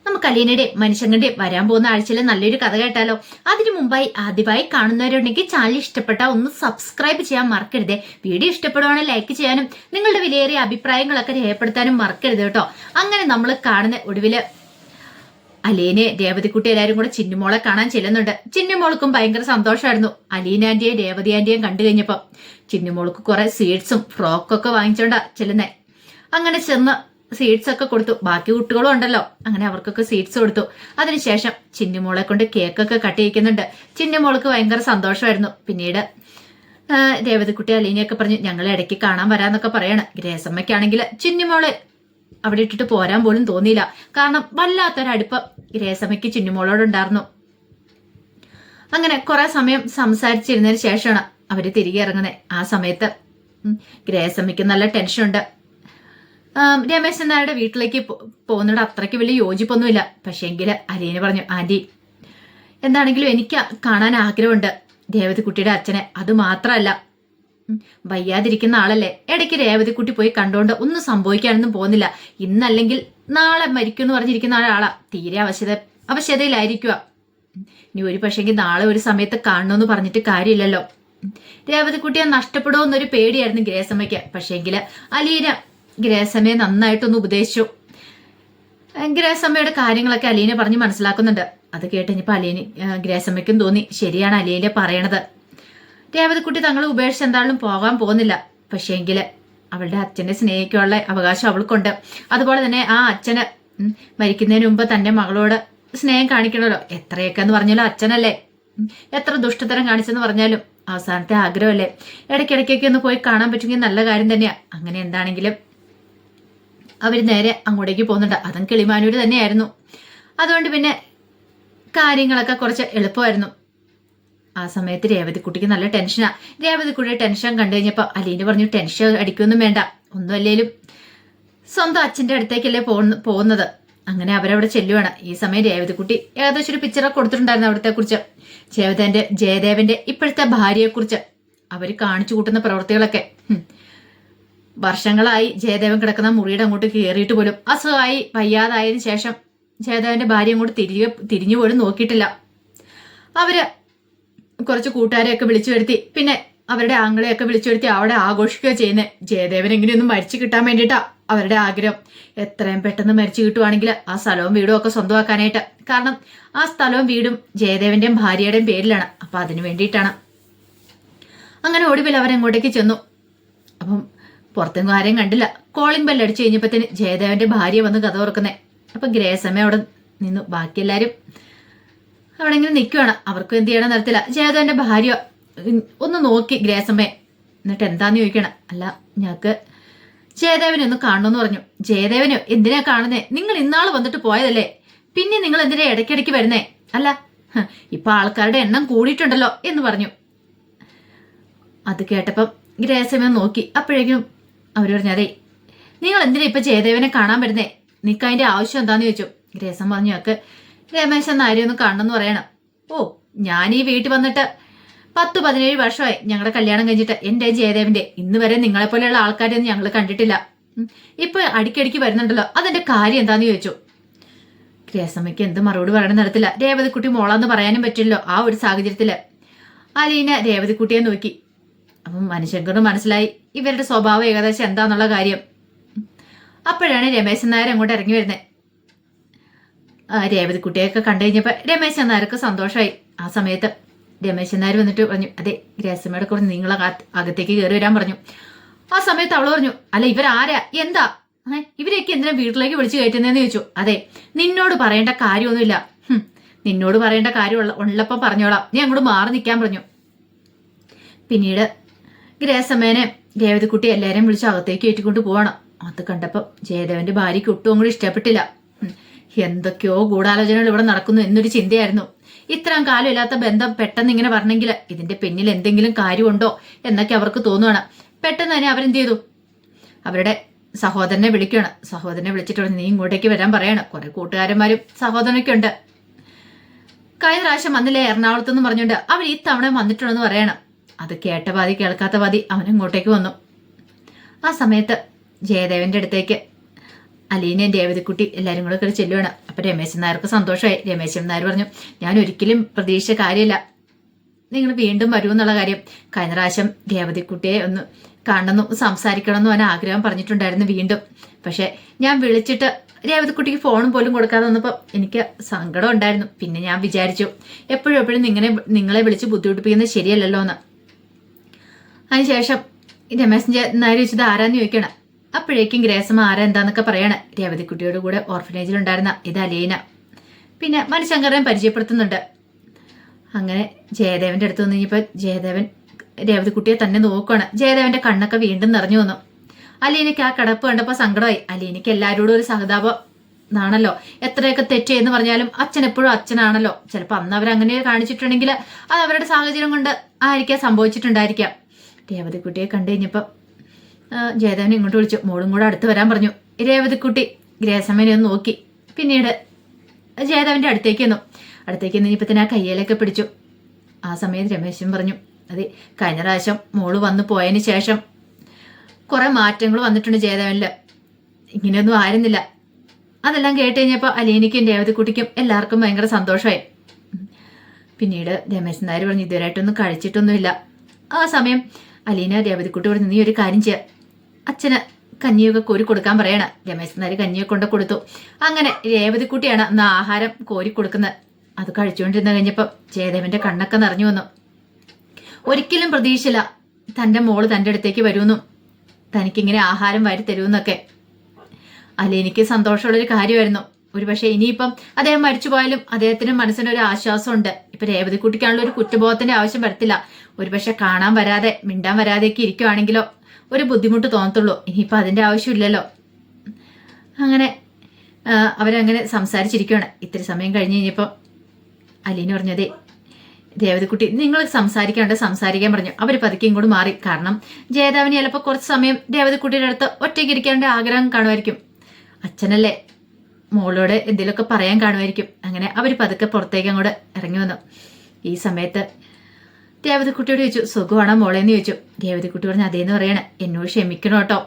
നമുക്ക് അലീനയുടെ മനുഷ്യങ്ങളുടെ വരാൻ പോകുന്ന ആഴ്ചയിൽ നല്ലൊരു കഥ കേട്ടാലോ? അതിനു മുമ്പായി ആദ്യമായി കാണുന്നവരുണ്ടെങ്കിൽ ചാനൽ ഇഷ്ടപ്പെട്ട ഒന്ന് സബ്സ്ക്രൈബ് ചെയ്യാൻ മറക്കരുതേ. വീഡിയോ ഇഷ്ടപ്പെടുവാണെങ്കിൽ ലൈക്ക് ചെയ്യാനും നിങ്ങളുടെ വിലയേറിയ അഭിപ്രായങ്ങളൊക്കെ രേഖപ്പെടുത്താനും മറക്കരുത് കേട്ടോ. അങ്ങനെ നമ്മൾ കാണുന്ന ഒടുവില് അലീനെ രേവതിക്കുട്ടി എല്ലാവരും കൂടെ ചിന്നുമോളെ കാണാൻ ചെല്ലുന്നുണ്ട്. ചിന്നുമോൾക്കും ഭയങ്കര സന്തോഷമായിരുന്നു അലീന ആന്റിയെയും രേവതി ആന്റിയെയും കണ്ടു കഴിഞ്ഞപ്പോ. ചിന്നുമോൾക്ക് കുറെ സ്വീറ്റ്സും ഫ്രോക്കൊക്കെ വാങ്ങിച്ചോണ്ടാ ചെല്ലുന്നേ. അങ്ങനെ ചെന്ന് സ്വീറ്റ്സ് ഒക്കെ കൊടുത്തു. ബാക്കി കുട്ടികളും ഉണ്ടല്ലോ, അങ്ങനെ അവർക്കൊക്കെ സ്വീറ്റ്സ് കൊടുത്തു. അതിനുശേഷം ചിന്നുമോളെ കൊണ്ട് കേക്കൊക്കെ കട്ട് ചെയ്യിക്കുന്നുണ്ട്. ചിന്നുമോൾക്ക് ഭയങ്കര സന്തോഷമായിരുന്നു. പിന്നീട് രേവതിക്കുട്ടി അലീനയൊക്കെ പറഞ്ഞു ഞങ്ങൾ ഇടയ്ക്ക് കാണാൻ വരാന്നൊക്കെ പറയാണ്. ഗ്രേസമ്മയ്ക്കാണെങ്കിൽ ചിന്നുമോളെ അവിടെ ഇട്ടിട്ട് പോരാൻ പോലും തോന്നിയില്ല. കാരണം വല്ലാത്തൊരടുപ്പം ഗ്രേസമ്മയ്ക്ക് ചിന്നുമോളോടുണ്ടായിരുന്നു. അങ്ങനെ കുറെ സമയം സംസാരിച്ചിരുന്നതിന് ശേഷമാണ് അവര് തിരികെ ഇറങ്ങുന്നത്. ആ സമയത്ത് ഗ്രേസമ്മയ്ക്ക് നല്ല ടെൻഷനുണ്ട്. രമേശൻ നായരുടെ വീട്ടിലേക്ക് പോകുന്നതിന് അത്രയ്ക്ക് വലിയ യോജിപ്പൊന്നുമില്ല. പക്ഷേങ്കിൽ അലീന പറഞ്ഞു ആന്റി എന്താണെങ്കിലും എനിക്ക് കാണാൻ ആഗ്രഹമുണ്ട് രേവതിക്കുട്ടിയുടെ അച്ഛനെ. അത് മാത്രമല്ല വയ്യാതിരിക്കുന്ന ആളല്ലേ, ഇടയ്ക്ക് രേവതിക്കുട്ടി പോയി കണ്ടോണ്ട് ഒന്നും സംഭവിക്കാനൊന്നും പോകുന്നില്ല. ഇന്നല്ലെങ്കിൽ നാളെ മരിക്കുമെന്ന് പറഞ്ഞിരിക്കുന്ന ഒരാളാ. തീരെ അവശതയിലായിരിക്കുക. ഇനി ഒരു പക്ഷെങ്കിൽ നാളെ ഒരു സമയത്ത് കാണണമെന്ന് പറഞ്ഞിട്ട് കാര്യമില്ലല്ലോ. രേവതിക്കുട്ടിയെ നഷ്ടപ്പെടുമെന്നൊരു പേടിയായിരുന്നു ഗ്രേസമ്മയ്ക്ക്. പക്ഷേങ്കിൽ അലീന ഗ്രേസമ്മയെ നന്നായിട്ടൊന്ന് ഉപദേശിച്ചു. ഗ്രേസമ്മയുടെ കാര്യങ്ങളൊക്കെ അലീന പറഞ്ഞ് മനസ്സിലാക്കുന്നുണ്ട്. അത് കേട്ടുകഴിഞ്ഞപ്പോ ഗ്രേസമ്മയ്ക്കും തോന്നി ശരിയാണ് അലീന പറയണത്. രേവതിക്കുട്ടി തങ്ങളെ ഉപേക്ഷിച്ച് എന്തായാലും പോകാൻ പോകുന്നില്ല. പക്ഷേങ്കിൽ അവളുടെ അച്ഛനെ സ്നേഹിക്കാനുള്ള അവകാശം അവൾക്കുണ്ട്. അതുപോലെ തന്നെ ആ അച്ഛന് മരിക്കുന്നതിന് മുമ്പ് തന്റെ മകളോട് സ്നേഹം കാണിക്കണമല്ലോ. എത്രയൊക്കെ എന്ന് പറഞ്ഞാലും അച്ഛനല്ലേ. എത്ര ദുഷ്ടതരം കാണിച്ചെന്ന് പറഞ്ഞാലും അവസാനത്തെ ആഗ്രഹമല്ലേ. ഇടയ്ക്കിടയ്ക്കൊക്കെ ഒന്ന് പോയി കാണാൻ പറ്റുമെങ്കിൽ നല്ല കാര്യം തന്നെയാ. അങ്ങനെ എന്താണെങ്കിലും അവർ നേരെ അങ്ങോട്ടേക്ക് പോകുന്നുണ്ട്. അതും കിളിമാനൂര് തന്നെയായിരുന്നു. അതുകൊണ്ട് പിന്നെ കാര്യങ്ങളൊക്കെ കുറച്ച് എളുപ്പമായിരുന്നു. ആ സമയത്ത് രേവതിക്കുട്ടിക്ക് നല്ല ടെൻഷനാ. രേവതിക്കുട്ടിയുടെ ടെൻഷൻ കണ്ടു കഴിഞ്ഞപ്പോ അലീന പറഞ്ഞു ടെൻഷൻ അടിക്കൊന്നും വേണ്ട, ഒന്നും അല്ലേലും സ്വന്തം അച്ഛന്റെ അടുത്തേക്കല്ലേ പോകുന്നത്. അങ്ങനെ അവരവിടെ ചെല്ലുവാണ്. ഈ സമയം രേവതിക്കുട്ടി ഏകദേശം ഒരു പിക്ചറൊക്കെ കൊടുത്തിട്ടുണ്ടായിരുന്നു അവിടത്തെ കുറിച്ച്. ജയദേവന്റെ ഇപ്പോഴത്തെ ഭാര്യയെ കുറിച്ച് അവര് കാണിച്ചു കൂട്ടുന്ന പ്രവൃത്തികളൊക്കെ. വർഷങ്ങളായി ജയദേവൻ കിടക്കുന്ന മുറിയുടെ അങ്ങോട്ട് കയറിയിട്ട് പോലും അസുഖമായി വയ്യാതായതിനു ശേഷം ജയദേവന്റെ ഭാര്യ അങ്ങോട്ട് തിരിഞ്ഞു പോലും നോക്കിയിട്ടില്ല. അവര് കുറച്ച് കൂട്ടുകാരെയൊക്കെ വിളിച്ചു വരുത്തി, പിന്നെ അവരുടെ ആങ്ങളെയൊക്കെ വിളിച്ചു വരുത്തി അവിടെ ആഘോഷിക്കുക ചെയ്യുന്നത്. ജയദേവൻ എങ്ങനെയൊന്നും മരിച്ചു കിട്ടാൻ വേണ്ടിയിട്ടാ അവരുടെ ആഗ്രഹം. എത്രയും പെട്ടെന്ന് മരിച്ചു കിട്ടുവാണെങ്കിൽ ആ സ്ഥലവും വീടും ഒക്കെ സ്വന്തമാക്കാനായിട്ട്. കാരണം ആ സ്ഥലവും വീടും ജയദേവന്റെയും ഭാര്യയുടെയും പേരിലാണ്. അപ്പൊ അതിനു വേണ്ടിയിട്ടാണ്. അങ്ങനെ ഒടുവിൽ അവരെങ്ങോട്ടേക്ക് ചെന്നു. അപ്പം പുറത്തെങ്ങും ആരെയും കണ്ടില്ല. കോളിംഗ് ബെല്ല് അടിച്ചു കഴിഞ്ഞപ്പത്തിന് ജയദേവന്റെ ഭാര്യ വന്ന് കഥ തുറക്കുന്നേ. അപ്പൊ ഗ്രേസമ്മ അവിടെ നിന്നു. ബാക്കി എല്ലാരും അവിടെ ഇങ്ങനെ നിൽക്കുവാണ്. അവർക്കും എന്ത് ചെയ്യണം നടത്തില്ല. ജയദേവന്റെ ഭാര്യ ഒന്ന് നോക്കി ഗ്രേസമ്മയെ. എന്നിട്ട് എന്താന്ന് ചോദിക്കണം. അല്ല ഞങ്ങൾക്ക് ജയദേവനെ ഒന്ന് കാണണമെന്ന് പറഞ്ഞു. ജയദേവനോ എന്തിനാ കാണുന്നേ? നിങ്ങൾ ഇന്നാള് വന്നിട്ട് പോയതല്ലേ, പിന്നെ നിങ്ങൾ എന്തിനാ ഇടയ്ക്കിടയ്ക്ക് വരുന്നേ? അല്ല ഇപ്പൊ ആൾക്കാരുടെ എണ്ണം കൂടിയിട്ടുണ്ടല്ലോ എന്ന് പറഞ്ഞു. അത് കേട്ടപ്പം ഗ്രേസമ്മ നോക്കി. അപ്പോഴേക്കും അവര് പറഞ്ഞു അതെ നിങ്ങൾ എന്തിനാ ഇപ്പൊ ജയദേവനെ കാണാൻ വരുന്നേ? നിനക്ക് അതിന്റെ ആവശ്യം എന്താന്ന് ചോദിച്ചു. ഗ്രേസം പറഞ്ഞു ഞങ്ങൾക്ക് രമേശൻ നായരെ ഒന്ന് കാണണമെന്ന് പറയണം. ഓ ഞാൻ ഈ വീട്ടിൽ വന്നിട്ട് 10-17 വർഷമായി ഞങ്ങളുടെ കല്യാണം കഴിഞ്ഞിട്ട്. എന്റെ ജയദേവന്റെ ഇന്ന് വരെ നിങ്ങളെ പോലെയുള്ള ആൾക്കാരെയൊന്നും ഞങ്ങൾ കണ്ടിട്ടില്ല. ഇപ്പൊ അടിക്കടിക്ക് വരുന്നുണ്ടല്ലോ, അതിന്റെ കാര്യം എന്താന്ന് ചോദിച്ചു. ഗ്രേസമ്മയ്ക്ക് എന്ത് മറുപടി പറയണം നടത്തില്ല. രേവതിക്കുട്ടി മോളാന്ന് പറയാനും പറ്റില്ലല്ലോ ആ ഒരു സാഹചര്യത്തില്. അലീന രേവതിക്കുട്ടിയെ നോക്കി. അപ്പം മനുഷ്യർക്ക് മനസ്സിലായി ഇവരുടെ സ്വഭാവം ഏകദേശം എന്താന്നുള്ള കാര്യം. അപ്പോഴാണ് രമേശൻ നായർ അങ്ങോട്ട് ഇറങ്ങി വരുന്നത്. രേവതിക്കുട്ടിയൊക്കെ കണ്ടു കഴിഞ്ഞപ്പോ രമേശൻ നായർക്ക് സന്തോഷമായി. ആ സമയത്ത് രമേശൻ നായർ വന്നിട്ട് പറഞ്ഞു അതെ ഗ്രേസമ്മയുടെ കൂടെ നിങ്ങൾ അകത്തേക്ക് കയറി വരാൻ പറഞ്ഞു. ആ സമയത്ത് അവള് പറഞ്ഞു അല്ല ഇവരാരാ, എന്താ ഇവരെയൊക്കെ എന്തിനാ വീട്ടിലേക്ക് വിളിച്ചു കയറ്റുന്നതെന്ന് ചോദിച്ചു. അതെ നിന്നോട് പറയേണ്ട കാര്യമൊന്നുമില്ല, നിന്നോട് പറയേണ്ട കാര്യം ഉള്ളപ്പം പറഞ്ഞോളാം, നീ അങ്ങോട്ട് മാറി നിൽക്കാൻ പറഞ്ഞു. പിന്നീട് ഗ്രേസമ്മേനെ രേവതിക്കുട്ടി എല്ലാവരെയും വിളിച്ച് അകത്തേക്ക് കയറ്റിക്കൊണ്ട് പോവാണ്. അത് കണ്ടപ്പം ജയദേവന്റെ ഭാര്യയ്ക്ക് ഒട്ടും അങ്ങോട്ട് ഇഷ്ടപ്പെട്ടില്ല. എന്തൊക്കെയോ ഗൂഢാലോചനകൾ ഇവിടെ നടക്കുന്നു എന്നൊരു ചിന്തയായിരുന്നു. ഇത്രയും കാലം ഇല്ലാത്ത ബന്ധം പെട്ടെന്ന് ഇങ്ങനെ പറഞ്ഞെങ്കിൽ ഇതിന്റെ പിന്നിൽ എന്തെങ്കിലും കാര്യമുണ്ടോ എന്നൊക്കെ അവർക്ക് തോന്നുവാണ്. പെട്ടെന്ന് തന്നെ അവരെന്ത് ചെയ്തു, അവരുടെ സഹോദരനെ വിളിക്കുകയാണ്. സഹോദരനെ വിളിച്ചിട്ട് നീ ഇങ്ങോട്ടേക്ക് വരാൻ പറയാണ്. കുറെ കൂട്ടുകാരന്മാരും സഹോദരനൊക്കെ ഉണ്ട്. കഴിഞ്ഞ പ്രാവശ്യം വന്നില്ലേ എറണാകുളത്തെന്ന് പറഞ്ഞുകൊണ്ട് അവർ ഈ തവണ വന്നിട്ടുണ്ടെന്ന് പറയണം. അത് കേട്ട പാതി കേൾക്കാത്ത പാതി അവൻ ഇങ്ങോട്ടേക്ക് വന്നു. ആ സമയത്ത് ജയദേവന്റെ അടുത്തേക്ക് അലീനയും രേവതിക്കുട്ടി എല്ലാവരും കൂടെ കയറി ചെല്ലുവാണ്. അപ്പൊ രമേശൻ നായർക്ക് സന്തോഷമായി. രമേശൻ നായർ പറഞ്ഞു, ഞാൻ ഒരിക്കലും പ്രതീക്ഷിച്ച കാര്യമില്ല നിങ്ങൾ വീണ്ടും വരുമെന്നുള്ള കാര്യം. കഴിഞ്ഞ പ്രാവശ്യം രേവതിക്കുട്ടിയെ ഒന്ന് കാണണമെന്നും സംസാരിക്കണമെന്നും അവൻ ആഗ്രഹം പറഞ്ഞിട്ടുണ്ടായിരുന്നു വീണ്ടും. പക്ഷെ ഞാൻ വിളിച്ചിട്ട് രേവതിക്കുട്ടിക്ക് ഫോണും പോലും കൊടുക്കാതെ വന്നപ്പോൾ എനിക്ക് സങ്കടം ഉണ്ടായിരുന്നു. പിന്നെ ഞാൻ വിചാരിച്ചു എപ്പോഴും നിങ്ങളെ വിളിച്ച് ബുദ്ധിമുട്ടിപ്പിക്കുന്നത് ശരിയല്ലല്ലോ എന്ന്. അതിനുശേഷം രമേശൻ നായർ വെച്ചത് ആരാന്ന് ചോദിക്കണം. അപ്പോഴേക്കും ഗ്രേസമ്മ ആരാ എന്താന്നൊക്കെ പറയണേ. രേവതിക്കുട്ടിയോട് കൂടെ ഓർഫനേജിലുണ്ടായിരുന്ന ഇത് അലീന. പിന്നെ മണിശങ്കരനെ പരിചയപ്പെടുത്തുന്നുണ്ട്. അങ്ങനെ ജയദേവന്റെ അടുത്ത് നിന്ന് കഴിഞ്ഞപ്പോൾ ജയദേവൻ രേവതിക്കുട്ടിയെ തന്നെ നോക്കുകയാണ്. ജയദേവന്റെ കണ്ണൊക്കെ വീണ്ടും നിറഞ്ഞു വന്നു. അലീനയ്ക്ക് ആ കിടപ്പ് കണ്ടപ്പോൾ സങ്കടമായി. അലീനയ്ക്ക് എല്ലാവരോടും ഒരു സഹതാപം ആണല്ലോ. എത്രയൊക്കെ തെറ്റെന്ന് പറഞ്ഞാലും അച്ഛൻ എപ്പോഴും അച്ഛനാണല്ലോ. ചിലപ്പോൾ അന്ന് അവരങ്ങനെ കാണിച്ചിട്ടുണ്ടെങ്കിൽ അത് അവരുടെ സാഹചര്യം കൊണ്ട് ആയിരിക്കാം സംഭവിച്ചിട്ടുണ്ടായിരിക്കാം. രേവതിക്കുട്ടിയെ കണ്ടു കഴിഞ്ഞപ്പോൾ ജയദേവനെ ഇങ്ങോട്ട് വിളിച്ചു. മോളും കൂടെ അടുത്ത് വരാൻ പറഞ്ഞു. രേവതിക്കുട്ടി ഗ്രേസമ്മനെ ഒന്ന് നോക്കി. പിന്നീട് ജയദേവന്റെ അടുത്തേക്ക് കഴിഞ്ഞപ്പോൾ തന്നെ ആ കയ്യിലൊക്കെ പിടിച്ചു. ആ സമയത്ത് രമേശൻ പറഞ്ഞു, അതെ കഴിഞ്ഞ പ്രാവശ്യം മോള് വന്നു പോയതിന് ശേഷം കുറെ മാറ്റങ്ങൾ വന്നിട്ടുണ്ട് ജയദേവനില്. ഇങ്ങനെയൊന്നും ആയിരുന്നില്ല. അതെല്ലാം കേട്ട് കഴിഞ്ഞപ്പോൾ അലീനയ്ക്കും രേവതിക്കുട്ടിക്കും എല്ലാവർക്കും ഭയങ്കര സന്തോഷമായി. പിന്നീട് രമേശൻ നായർ പറഞ്ഞു, ഇതുവരായിട്ടൊന്നും കഴിച്ചിട്ടൊന്നുമില്ല. ആ സമയം അലീന രേവതിക്കുട്ടി പറഞ്ഞു, നീ ഒരു കാര്യം ചെയ്യുക, അച്ഛന് കഞ്ഞിയൊക്കെ കോരി കൊടുക്കാൻ പറയണ. രമേശൻ നായർ കഞ്ഞിയൊക്കെ കൊണ്ട് കൊടുത്തു. അങ്ങനെ രേവതിക്കുട്ടിയാണ് അന്ന് ആഹാരം കോരി കൊടുക്കുന്നത്. അത് കഴിച്ചുകൊണ്ടിരുന്ന് കഴിഞ്ഞപ്പോൾ ജയദേവന്റെ കണ്ണൊക്കെ നിറഞ്ഞു വന്നു. ഒരിക്കലും പ്രതീക്ഷിച്ചില്ല തന്റെ മോള് തന്റെ അടുത്തേക്ക് വരുമെന്നും തനിക്കിങ്ങനെ ആഹാരം വാരി തരുമെന്നൊക്കെ. അലീനയ്ക്ക് സന്തോഷമുള്ളൊരു കാര്യമായിരുന്നു. ഒരുപക്ഷെ ഇനിയിപ്പം അദ്ദേഹം മരിച്ചു പോയാലും അദ്ദേഹത്തിന് മനസ്സിനൊരു ആശ്വാസമുണ്ട്. ഇപ്പൊ രേവതിക്കുട്ടിക്കാണല്ലോ ഒരു കുറ്റബോധത്തിന്റെ ആവശ്യം വരത്തില്ല. ഒരുപക്ഷെ കാണാൻ വരാതെ മിണ്ടാൻ വരാതെയൊക്കെ ഇരിക്കുവാണെങ്കിലോ ഒരു ബുദ്ധിമുട്ട് തോന്നത്തുള്ളൂ. ഇനിയിപ്പോൾ അതിന്റെ ആവശ്യമില്ലല്ലോ. അങ്ങനെ അവരങ്ങനെ സംസാരിച്ചിരിക്കുകയാണ്. ഇത്തിരി സമയം കഴിഞ്ഞ് കഴിഞ്ഞപ്പോൾ അലീന പറഞ്ഞതേ രേവതിക്കുട്ടി നിങ്ങൾ സംസാരിക്കാൻ പറഞ്ഞു. അവർ പതുക്കെ ഇങ്ങോട്ട് മാറി. കാരണം ജയദേവന് ചിലപ്പോൾ കുറച്ച് സമയം രേവതിക്കുട്ടിയുടെ അടുത്ത് ഒറ്റയ്ക്ക് ഇരിക്കേണ്ട ആഗ്രഹം കാണുമായിരിക്കും. അച്ഛനല്ലേ, മോളോട് എന്തെങ്കിലുമൊക്കെ പറയാൻ കാണുമായിരിക്കും. അങ്ങനെ അവർ പതുക്കെ പുറത്തേക്ക് അങ്ങോട്ട് ഇറങ്ങി വന്നു. ഈ സമയത്ത് രേവതിക്കുട്ടിയോട് ചോദിച്ചു, സുഖമാണോ മോളേന്ന് ചോദിച്ചു. രേവതിക്കുട്ടി പറഞ്ഞു, അതേന്ന് പറയണേ. എന്നോട് ക്ഷമിക്കണം കേട്ടോ,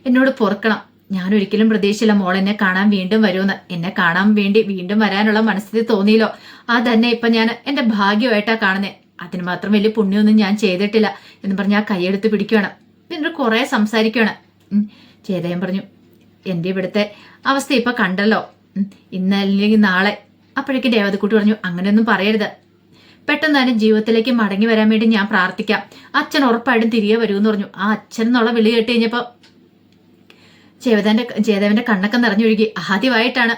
എന്നോട് പൊറുക്കണം. ഞാൻ ഒരിക്കലും പ്രതീക്ഷിച്ചില്ല മോൾ എന്നെ കാണാൻ വീണ്ടും വരുമെന്ന്. എന്നെ കാണാൻ വേണ്ടി വീണ്ടും വരാനുള്ള മനസ്ഥിതി തോന്നിയില്ലോ. അതന്നെ ഇപ്പൊ ഞാൻ എന്റെ ഭാഗ്യമായിട്ടാ കാണുന്നേ. അതിന് മാത്രം വലിയ പുണ്യമൊന്നും ഞാൻ ചെയ്തിട്ടില്ല എന്ന് പറഞ്ഞ് ആ കൈയെടുത്ത് പിടിക്കുകയാണ്. പിന്നെ കുറെ സംസാരിക്കുകയാണ്. ജയദേവൻ പറഞ്ഞു, എന്റെ ഇവിടുത്തെ അവസ്ഥ ഇപ്പൊ കണ്ടല്ലോ, ഇന്നല്ലെങ്കിൽ നാളെ. അപ്പോഴേക്കും രേവതിക്കുട്ടി പറഞ്ഞു, അങ്ങനെയൊന്നും പറയരുത്. പെട്ടെന്ന് തന്നെ ജീവിതത്തിലേക്ക് മടങ്ങി വരാൻ വേണ്ടി ഞാൻ പ്രാർത്ഥിക്കാം. അച്ഛൻ ഉറപ്പായിട്ടും തിരികെ വരുമെന്ന് പറഞ്ഞു. ആ അച്ഛൻ എന്നുള്ള വിളി കേട്ട് കഴിഞ്ഞപ്പോ ജയദേവന്റെ കണ്ണൊക്കെ നിറഞ്ഞൊഴുകി. ആദ്യമായിട്ടാണ്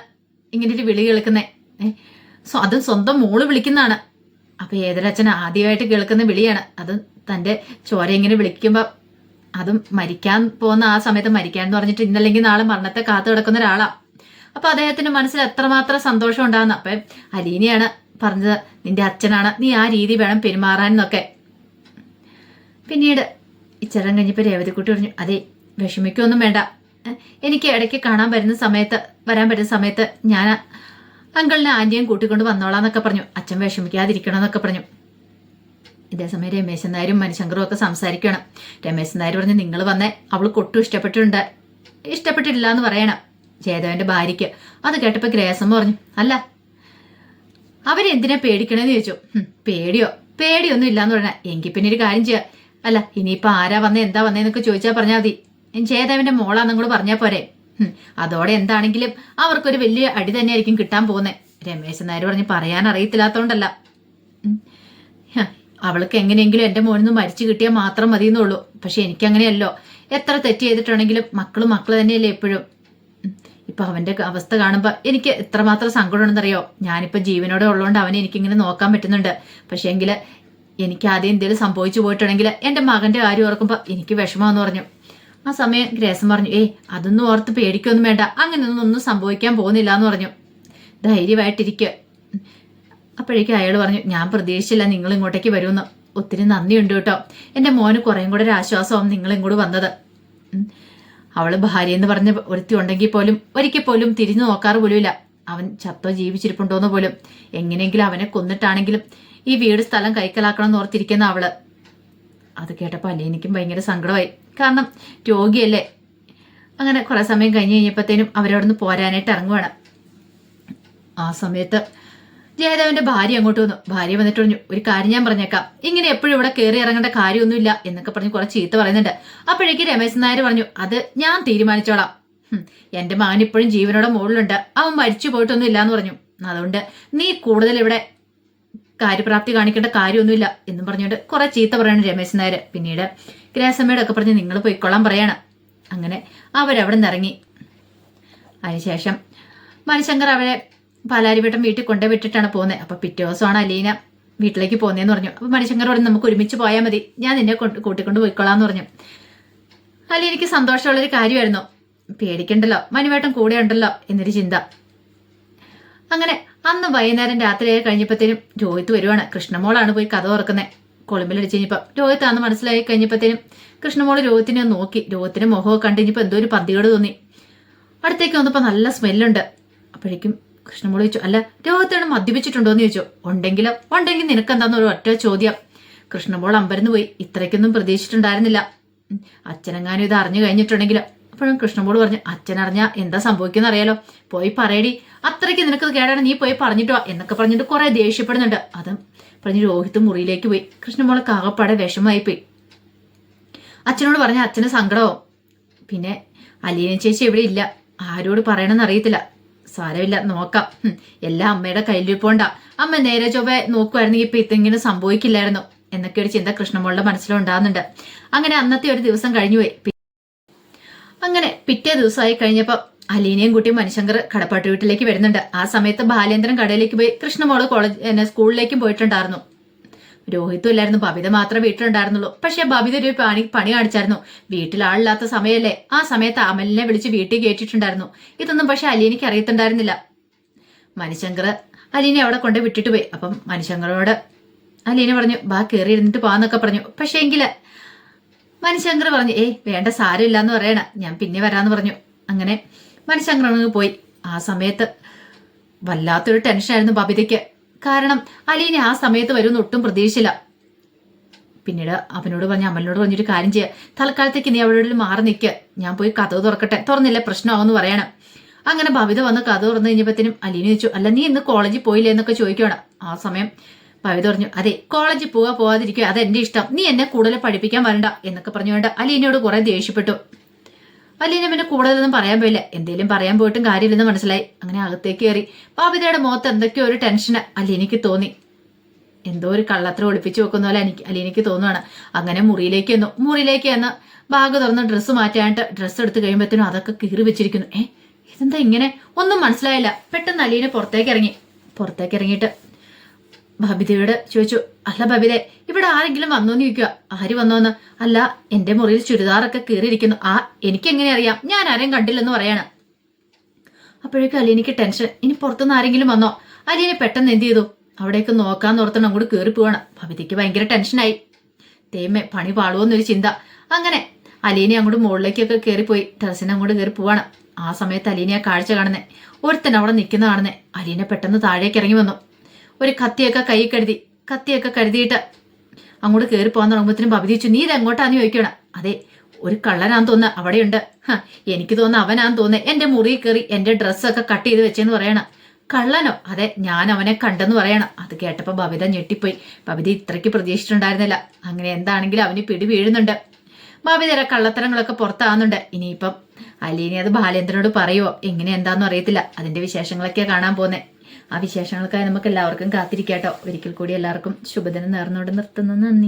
ഇങ്ങനൊരു വിളി കേൾക്കുന്നേ. അതും സ്വന്തം മോള് വിളിക്കുന്നതാണ്. അപ്പൊ ഏതൊരച്ഛൻ ആദ്യമായിട്ട് കേൾക്കുന്ന വിളിയാണ്. അതും തന്റെ ചോര ഇങ്ങനെ വിളിക്കുമ്പോ, അതും മരിക്കാൻ പോകുന്ന ആ സമയത്ത് മരിക്കാൻ എന്ന് പറഞ്ഞിട്ട് ഇന്നല്ലെങ്കിൽ നാളെ മരണത്തെ കാത്തു കിടക്കുന്ന ഒരാളാ. അപ്പൊ അദ്ദേഹത്തിന്റെ മനസ്സിൽ എത്രമാത്രം സന്തോഷം ഉണ്ടാകുന്ന. അപ്പൊ അലീനയാണ് പറഞ്ഞത്, നിന്റെ അച്ഛനാണ്, നീ ആ രീതി വേണം പെരുമാറാൻ എന്നൊക്കെ. പിന്നീട് ഇച്ചരം കഴിഞ്ഞപ്പോ രേവതിക്കുട്ടി പറഞ്ഞു, അതെ വിഷമിക്കൊന്നും വേണ്ട. എനിക്ക് ഇടയ്ക്ക് വരാൻ പറ്റുന്ന സമയത്ത് ഞാൻ അങ്കിളിനെ ആന്റിയും കൂട്ടിക്കൊണ്ട് വന്നോളാന്നൊക്കെ പറഞ്ഞു. അച്ഛൻ വിഷമിക്കാതിരിക്കണം എന്നൊക്കെ പറഞ്ഞു. ഇതേസമയം രമേശൻ നായരും മണിശങ്കറും ഒക്കെ സംസാരിക്കണം. രമേശൻ നായർ പറഞ്ഞു, നിങ്ങൾ വന്നേ അവൾക്ക് ഒട്ടും ഇഷ്ടപ്പെട്ടിട്ടില്ല എന്ന് പറയണം ജയദേവന്റെ ഭാര്യയ്ക്ക്. അത് കേട്ടപ്പോ ഗ്രേസമ്മ പറഞ്ഞു, അല്ല അവരെന്തിനാ പേടിക്കണേന്ന് ചോദിച്ചു. പേടിയൊന്നും ഇല്ലാന്ന് പറഞ്ഞ. എങ്കിൽ പിന്നെ ഒരു കാര്യം ചെയ്യാം, അല്ല ഇനിയിപ്പൊ ആരാ വന്നേ എന്താ വന്നേന്നൊക്കെ ചോദിച്ചാൽ പറഞ്ഞാൽ മതി. ജയദേവന്റെ മോളാന്നും കൂടെ പറഞ്ഞാൽ പോരെ. അതോടെ എന്താണെങ്കിലും അവർക്കൊരു വലിയ അടി തന്നെയായിരിക്കും കിട്ടാൻ പോകുന്നേ. രമേശൻ നായർ പറഞ്ഞ്, പറയാൻ അറിയത്തില്ലാത്തോണ്ടല്ല, അവൾക്ക് എങ്ങനെയെങ്കിലും എന്റെ മോനിന്ന് മരിച്ചു കിട്ടിയാൽ മാത്രം മതിയെന്നുള്ളൂ. പക്ഷെ എനിക്കങ്ങനെയല്ലോ. എത്ര തെറ്റ് ചെയ്തിട്ടുണ്ടെങ്കിലും മക്കള് തന്നെയല്ലേ എപ്പോഴും. ഇപ്പൊ അവന്റെ അവസ്ഥ കാണുമ്പോ എനിക്ക് എത്രമാത്രം സങ്കടമുണ്ടെന്നറിയോ. ഞാനിപ്പോ ജീവനോടെ ഉള്ളതുകൊണ്ട് അവനെ എനിക്കിങ്ങനെ നോക്കാൻ പറ്റുന്നുണ്ട്. പക്ഷെ എങ്കില് എനിക്ക് ആദ്യം എന്തെങ്കിലും സംഭവിച്ചു പോയിട്ടുണ്ടെങ്കിൽ എന്റെ മകന്റെ കാര്യം ഓർക്കുമ്പോ എനിക്ക് വിഷമാന്ന് പറഞ്ഞു. ആ സമയം ഗ്രേസം പറഞ്ഞു, അതൊന്നും ഓർത്ത് പേടിക്കൊന്നും വേണ്ട, അങ്ങനെയൊന്നും സംഭവിക്കാൻ പോകുന്നില്ല എന്ന് പറഞ്ഞു. ധൈര്യമായിട്ടിരിക്കുക. അപ്പോഴേക്കും അയാൾ പറഞ്ഞു, ഞാൻ പ്രതീക്ഷിച്ചില്ല നിങ്ങൾ ഇങ്ങോട്ടേക്ക് വരുമെന്ന്. ഒത്തിരി നന്ദിയുണ്ട് കേട്ടോ. എന്റെ മോന് കുറേം കൂടെ ഒരു ആശ്വാസവും നിങ്ങൾ ഇങ്ങോട്ട് വന്നത്. അവള് ഭാര്യ എന്ന് പറഞ്ഞ ഒരുത്തി ഉണ്ടെങ്കിൽ പോലും ഒരിക്കൽ പോലും തിരിഞ്ഞു നോക്കാറ് പോലുമില്ല. അവൻ ചത്തോ ജീവിച്ചിരിപ്പുണ്ടോന്ന് പോലും. എങ്ങനെയെങ്കിലും അവനെ കൊന്നിട്ടാണെങ്കിലും ഈ വീട് സ്ഥലം കൈക്കലാക്കണം എന്ന് ഓർത്തിരിക്കുന്ന അവള്. അത് കേട്ടപ്പോൾ അലീനയ്ക്കും ഭയങ്കര സങ്കടമായി. കാരണം രോഗിയല്ലേ, അങ്ങനെ കുറെ സമയം കഴിഞ്ഞ് കഴിഞ്ഞപ്പോഴത്തേനും അവരവിടുന്ന് പോരാനായിട്ട് ഇറങ്ങുവാണ്. ആ സമയത്ത് ജയദേവന്റെ ഭാര്യ അങ്ങോട്ട് വന്നു. ഭാര്യ വന്നിട്ട് പറഞ്ഞു, ഒരു കാര്യം ഞാൻ പറഞ്ഞേക്കാം, ഇങ്ങനെ എപ്പോഴും ഇവിടെ കയറി ഇറങ്ങേണ്ട കാര്യമൊന്നുമില്ല എന്നൊക്കെ പറഞ്ഞ് കുറെ ചീത്ത പറയുന്നുണ്ട്. അപ്പോഴേക്ക് രമേശൻ നായർ പറഞ്ഞു, അത് ഞാൻ തീരുമാനിച്ചോളാം. എന്റെ മകൻ ഇപ്പോഴും ജീവനോടെ മുകളിലുണ്ട്, അവൻ മരിച്ചു പോയിട്ടൊന്നും ഇല്ലാന്ന് പറഞ്ഞു. അതുകൊണ്ട് നീ കൂടുതൽ ഇവിടെ കാര്യപ്രാപ്തി കാണിക്കേണ്ട കാര്യമൊന്നുമില്ല എന്നും പറഞ്ഞുകൊണ്ട് കുറെ ചീത്ത പറയണം രമേശൻ നായർ. പിന്നീട് ഗ്രേസമ്മയോട് ഒക്കെ പറഞ്ഞ് നിങ്ങൾ പോയിക്കൊള്ളാൻ പറയണം. അങ്ങനെ അവരവിടെ നിന്ന് ഇറങ്ങി. അതിനുശേഷം മണിശങ്കർ അവരെ പാലാരിവട്ടം വീട്ടിൽ കൊണ്ടു വിട്ടിട്ടാണ് പോകുന്നത്. അപ്പൊ പിറ്റേ ദിവസമാണ് അലീന വീട്ടിലേക്ക് പോകുന്നതെന്ന് പറഞ്ഞു. അപ്പൊ മണിശങ്കർ പറഞ്ഞു, നമുക്ക് ഒരുമിച്ച് പോയാൽ മതി, ഞാൻ നിന്നെ കൂട്ടിക്കൊണ്ട് പോയിക്കൊള്ളാന്ന് പറഞ്ഞു. അലീനയ്ക്ക് സന്തോഷമുള്ളൊരു കാര്യമായിരുന്നു. പേടിക്കണ്ടല്ലോ, മനുവേട്ടൻ കൂടെ ഉണ്ടല്ലോ എന്നൊരു ചിന്ത. അങ്ങനെ അന്ന് വൈകുന്നേരം രാത്രിയായി കഴിഞ്ഞപ്പോഴത്തേനും രോഹിത്ത് വരുവാണ്. കൃഷ്ണമോളാണ് പോയി കഥ തുറക്കുന്നത്. കൊളുമ്പിലടിച്ച് കഴിഞ്ഞപ്പോൾ രോഹിത്താന്ന് മനസ്സിലായി കഴിഞ്ഞപ്പോഴത്തേനും കൃഷ്ണമോള് രോഹിത്തിനെ നോക്കി. രോഹിത്തിന്റെ മുഖമൊക്കെ കണ്ടു കഴിഞ്ഞപ്പോൾ എന്തോ ഒരു പന്തികേട് തോന്നി. അടുത്തേക്ക് വന്നപ്പോൾ നല്ല സ്മെല്ലുണ്ട്. അപ്പോഴേക്കും കൃഷ്ണമോള് ചോദിച്ചു, അല്ല രോഹിത്തേണ് മദ്യപിച്ചിട്ടുണ്ടോ എന്ന് ചോദിച്ചു. ഉണ്ടെങ്കിൽ നിനക്കെന്താന്ന് ഒരു ഒറ്റ ചോദ്യം. കൃഷ്ണമോൾ അമ്പരന്ന് പോയി. ഇത്രയ്ക്കൊന്നും പ്രതീക്ഷിച്ചിട്ടുണ്ടായിരുന്നില്ല. അച്ഛനെങ്ങാനും ഇത് അറിഞ്ഞു കഴിഞ്ഞിട്ടുണ്ടെങ്കിൽ. അപ്പോഴും കൃഷ്ണമോള് പറഞ്ഞു, അച്ഛൻ അറിഞ്ഞാ എന്താ സംഭവിക്കുന്ന അറിയാലോ, പോയി പറയടി, അത്രയ്ക്ക് നിനക്കത് കേടാണ്, നീ പോയി പറഞ്ഞിട്ടോ എന്നൊക്കെ പറഞ്ഞിട്ട് കുറെ ദേഷ്യപ്പെടുന്നുണ്ട്. അതും പറഞ്ഞ് രോഹിത്ത് മുറിയിലേക്ക് പോയി. കൃഷ്ണമോളെ കാകപ്പാടെ വിഷമമായിപ്പോയി. അച്ഛനോട് പറഞ്ഞ അച്ഛന് സങ്കടവും. പിന്നെ അലീന ചേച്ചി ഇവിടെ ഇല്ല, ആരോട് പറയണമെന്ന് അറിയത്തില്ല. സാരമില്ല, നോക്കാം, എല്ലാം അമ്മയുടെ കയ്യിലിരിപ്പോണ്ടാ. അമ്മ നേരെ ചൊവ്വെ നോക്കുമായിരുന്നെങ്കിൽ ഇപ്പൊ ഇതെങ്കിലും സംഭവിക്കില്ലായിരുന്നു എന്നൊക്കെ ഒരു ചിന്ത കൃഷ്ണമോളുടെ മനസ്സിലുണ്ടാകുന്നുണ്ട്. അങ്ങനെ അന്നത്തെ ഒരു ദിവസം കഴിഞ്ഞുപോയി. അങ്ങനെ പിറ്റേ ദിവസമായി കഴിഞ്ഞപ്പോൾ അലീനയും കുട്ടി മണിശങ്കർ കടപ്പാട്ട് വീട്ടിലേക്ക് വരുന്നുണ്ട്. ആ സമയത്ത് ബാലേന്ദ്രൻ കടയിലേക്ക് പോയി. കൃഷ്ണമോള് സ്കൂളിലേക്കും പോയിട്ടുണ്ടായിരുന്നു. രോഹിത്തും ഇല്ലായിരുന്നു, ബബിത മാത്രമേ വീട്ടിലുണ്ടായിരുന്നുള്ളൂ. പക്ഷെ ബബിത ഒരു പണി കാണിച്ചായിരുന്നു. വീട്ടിൽ ആളില്ലാത്ത സമയമല്ലേ, ആ സമയത്ത് അമലിനെ വിളിച്ച് വീട്ടിൽ കയറ്റിയിട്ടുണ്ടായിരുന്നു. ഇതൊന്നും പക്ഷെ അലീനയ്ക്ക് അറിയത്തുണ്ടായിരുന്നില്ല. മണിശങ്കർ അലീനെ അവിടെ കൊണ്ട് വിട്ടിട്ട് പോയി. അപ്പം മണിശങ്കറോട് അലീന പറഞ്ഞു, ബാ കയറി ഇരുന്നിട്ട് പോവാന്നൊക്കെ പറഞ്ഞു. പക്ഷെ എങ്കില് മണിശങ്കർ പറഞ്ഞു, വേണ്ട, സാരമില്ല എന്ന് പറയണ, ഞാൻ പിന്നെ വരാന്ന് പറഞ്ഞു. അങ്ങനെ മണിശങ്കർ പോയി. ആ സമയത്ത് വല്ലാത്തൊരു ടെൻഷനായിരുന്നു ബബിതയ്ക്ക്. കാരണം അലീന ആ സമയത്ത് വരുമെന്ന് ഒട്ടും പ്രതീക്ഷിച്ചില്ല. പിന്നീട് അവനോട് പറഞ്ഞു, അമലിനോട് പറഞ്ഞൊരു കാര്യം ചെയ്യുക, തൽക്കാലത്തേക്ക് നീ അവിടെ മാറി നിൽക്കുക, ഞാൻ പോയി കഥ തുറക്കട്ടെ, തുറന്നില്ല പ്രശ്നമാവെന്ന് പറയണം. അങ്ങനെ ബബിത വന്ന് കഥ തുറന്നു കഴിഞ്ഞപ്പോഴത്തേനും അലീന ചോദിച്ചു, അല്ല നീ ഇന്ന് കോളേജിൽ പോയില്ലേ എന്നൊക്കെ ചോദിക്കുകയാണ്. ആ സമയം ബബിത പറഞ്ഞു, അതെ, കോളേജിൽ പോവാതിരിക്കുക അതെന്റെ ഇഷ്ടം, നീ എന്നെ കൂടുതൽ പഠിപ്പിക്കാൻ വരണ്ട എന്നൊക്കെ പറഞ്ഞുകൊണ്ട് അലീനയോട് കുറെ ദേഷ്യപ്പെട്ടു. അലീന പിന്നെ കൂടുതലൊന്നും പറയാൻ പോയില്ല. എന്തേലും പറയാൻ പോയിട്ടും കാര്യമില്ലെന്ന് മനസ്സിലായി. അങ്ങനെ അകത്തേക്ക് കയറി. ബബിതയുടെ മുഖത്ത് എന്തൊക്കെയോ ഒരു ടെൻഷന് അലീനയ്ക്ക് തോന്നി. എന്തോ ഒരു കള്ളത്ര ഒളിപ്പിച്ചു വെക്കുന്ന പോലെ അലീനയ്ക്ക് തോന്നുവാണ്. അങ്ങനെ മുറിയിലേക്ക് വന്ന് ബാഗ് തുറന്ന് ഡ്രസ്സ് മാറ്റാനായിട്ട് ഡ്രസ്സ് എടുത്ത് കഴിയുമ്പോഴത്തേനും അതൊക്കെ കീറി വെച്ചിരിക്കുന്നു. ഇതെന്താ ഇങ്ങനെ, ഒന്നും മനസ്സിലായില്ല. പെട്ടെന്ന് അലീന പുറത്തേക്ക് ഇറങ്ങിയിട്ട് ബബിതയോട് ചോദിച്ചു, അല്ല ബബിതെ, ഇവിടെ ആരെങ്കിലും വന്നോന്ന് ചോദിക്കുക. ആര് വന്നോന്ന്? അല്ല, എന്റെ മുറിയിൽ ചുരിദാറൊക്കെ കീറിയിരിക്കുന്നു. എനിക്കെങ്ങനെ അറിയാം, ഞാൻ ആരെയും കണ്ടില്ലെന്ന് പറയാണ്. അപ്പോഴേക്കും അലീനയ്ക്ക് ടെൻഷൻ, ഇനി പുറത്തുനിന്ന് ആരെങ്കിലും വന്നോ? അലീന പെട്ടെന്ന് എന്ത് ചെയ്തു, അവിടേക്ക് നോക്കാൻ ഓർത്തണം അങ്ങോട്ട് കയറി പോവാണ്. ബബിതയ്ക്ക് ഭയങ്കര ടെൻഷനായി. തേമ്മ പണി പാളുവോന്നൊരു ചിന്ത. അങ്ങനെ അലീന അങ്ങോട്ട് മുകളിലേക്കൊക്കെ കയറിപ്പോയി. ടെറസിന് അങ്ങോട്ട് കയറി പോവാണ്. ആ സമയത്ത് അലീനയെ കാഴ്ച കാണുന്നേ, ഒരുത്തൻ അവിടെ നിൽക്കുന്ന കാണുന്നേ. അലീന പെട്ടെന്ന് താഴേക്ക് ഇറങ്ങി വന്നു. ഒരു കത്തിയൊക്കെ കരുതിയിട്ട് അങ്ങോട്ട് കയറി പോകാൻ തുടങ്ങുമ്പോഴത്തേനും ബബിത ചോദിച്ചു, നീ ഇത് എങ്ങോട്ടാന്ന് ചോദിക്കണം. അതെ, ഒരു കള്ളനാന്ന് തോന്നുന്നു അവിടെയുണ്ട്. എനിക്ക് തോന്നുന്നു അവനാന്ന് തോന്നുന്നത്, എന്റെ മുറിയിൽ കയറി എന്റെ ഡ്രസ്സൊക്കെ കട്ട് ചെയ്ത് വെച്ചെന്ന് പറയണം. കള്ളനോ? അതെ, ഞാൻ അവനെ കണ്ടെന്ന് പറയണം. അത് കേട്ടപ്പോ ബബിത ഞെട്ടിപ്പോയി. ബബിത ഇത്രയ്ക്ക് പ്രതീക്ഷിച്ചിട്ടുണ്ടായിരുന്നില്ല. അങ്ങനെ എന്താണെങ്കിലും അവന് പിടി വീഴുന്നുണ്ട്. ബബിതയുടെ കള്ളത്തരങ്ങളൊക്കെ പുറത്താവുന്നുണ്ട്. ഇനിയിപ്പം അലീന അത് ബാലേന്ദ്രനോട് പറയുവോ എങ്ങനെ എന്താണെന്നും അറിയത്തില്ല. അതിന്റെ വിശേഷങ്ങളൊക്കെയാ കാണാൻ പോന്നെ. ആ വിശേഷങ്ങൾക്കായി നമുക്ക് എല്ലാവർക്കും കാത്തിരിക്കാട്ടോ. ഒരിക്കൽ കൂടി എല്ലാവർക്കും ശുഭദിനം നേർന്നുകൊണ്ട് നിർത്തുന്നു. നന്ദി.